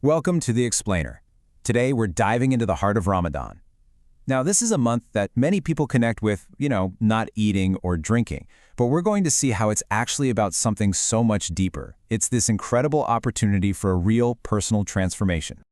Welcome to The Explainer. Today we're diving into the heart of Ramadan. Now this is a month that many people connect with, not eating or drinking, but we're going to see how it's actually about something so much deeper. It's this incredible opportunity for a real personal transformation.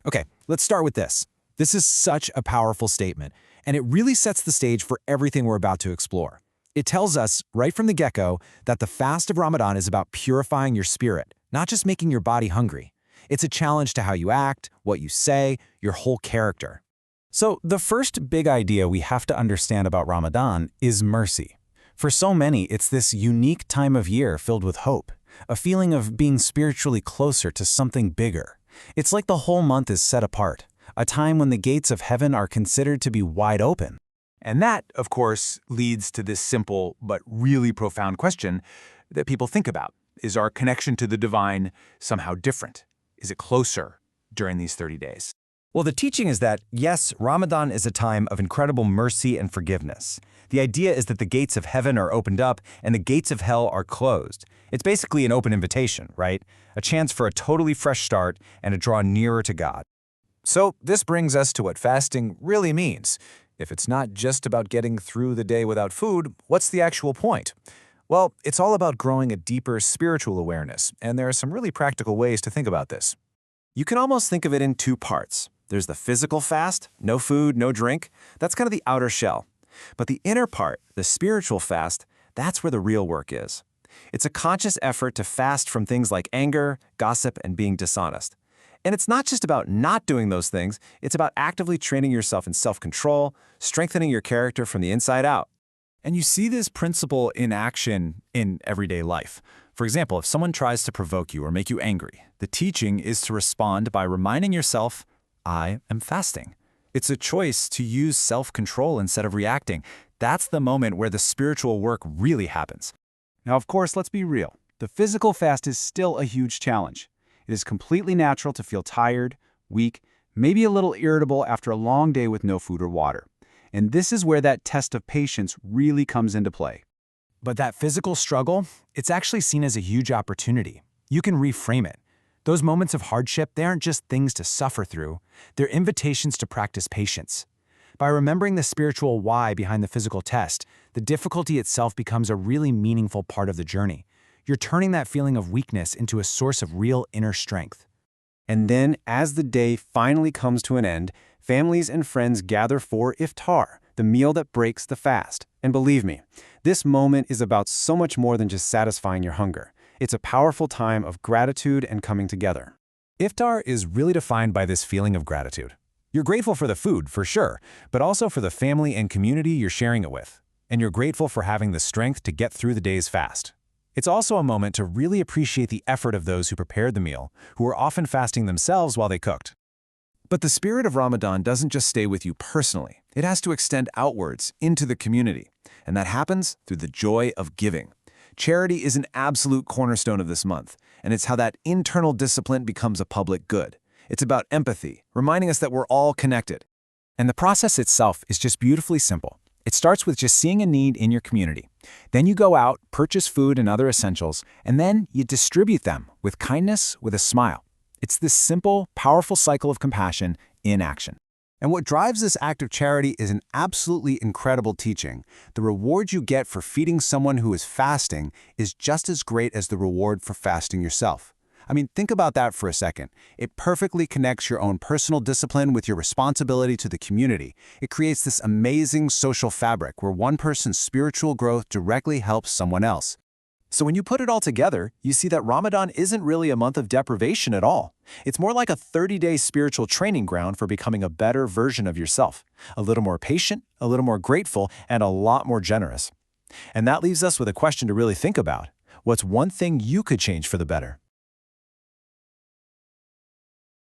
Okay, let's start with this. This is such a powerful statement, and it really sets the stage for everything we're about to explore. It tells us, right from the get-go, that the fast of Ramadan is about purifying your spirit, not just making your body hungry. It's a challenge to how you act, what you say, your whole character. So the first big idea we have to understand about Ramadan is mercy. For so many, it's this unique time of year filled with hope, a feeling of being spiritually closer to something bigger. It's like the whole month is set apart, a time when the gates of heaven are considered to be wide open. And that, of course, leads to this simple but really profound question that people think about. Is our connection to the divine somehow different? Is it closer during these 30 days? Well, the teaching is that, yes, Ramadan is a time of incredible mercy and forgiveness. The idea is that the gates of heaven are opened up and the gates of hell are closed. It's basically an open invitation, right? A chance for a totally fresh start and a draw nearer to God. So this brings us to what fasting really means. If it's not just about getting through the day without food, what's the actual point? Well, it's all about growing a deeper spiritual awareness, and there are some really practical ways to think about this. You can almost think of it in two parts. There's the physical fast, no food, no drink. That's kind of the outer shell. But the inner part, the spiritual fast, that's where the real work is. It's a conscious effort to fast from things like anger, gossip, and being dishonest. And it's not just about not doing those things, it's about actively training yourself in self-control, strengthening your character from the inside out. And you see this principle in action in everyday life. For example, if someone tries to provoke you or make you angry, the teaching is to respond by reminding yourself, I am fasting. It's a choice to use self-control instead of reacting. That's the moment where the spiritual work really happens. Now, of course, let's be real. The physical fast is still a huge challenge. It is completely natural to feel tired, weak, maybe a little irritable after a long day with no food or water. And this is where that test of patience really comes into play. But that physical struggle, it's actually seen as a huge opportunity. You can reframe it. Those moments of hardship, they aren't just things to suffer through. They're invitations to practice patience. By remembering the spiritual why behind the physical test, the difficulty itself becomes a really meaningful part of the journey. You're turning that feeling of weakness into a source of real inner strength. And then, as the day finally comes to an end, families and friends gather for iftar, the meal that breaks the fast. And believe me, this moment is about so much more than just satisfying your hunger. It's a powerful time of gratitude and coming together. Iftar is really defined by this feeling of gratitude. You're grateful for the food, for sure, but also for the family and community you're sharing it with. And you're grateful for having the strength to get through the day's fast. It's also a moment to really appreciate the effort of those who prepared the meal, who were often fasting themselves while they cooked. But the spirit of Ramadan doesn't just stay with you personally. It has to extend outwards into the community. And that happens through the joy of giving. Charity is an absolute cornerstone of this month, and it's how that internal discipline becomes a public good. It's about empathy, reminding us that we're all connected. And the process itself is just beautifully simple. It starts with just seeing a need in your community. Then you go out, purchase food and other essentials, and then you distribute them with kindness, with a smile. It's this simple, powerful cycle of compassion in action. And what drives this act of charity is an absolutely incredible teaching. The reward you get for feeding someone who is fasting is just as great as the reward for fasting yourself. I mean, think about that for a second. It perfectly connects your own personal discipline with your responsibility to the community. It creates this amazing social fabric where one person's spiritual growth directly helps someone else. So when you put it all together, you see that Ramadan isn't really a month of deprivation at all. It's more like a 30-day spiritual training ground for becoming a better version of yourself. A little more patient, a little more grateful, and a lot more generous. And that leaves us with a question to really think about. What's one thing you could change for the better?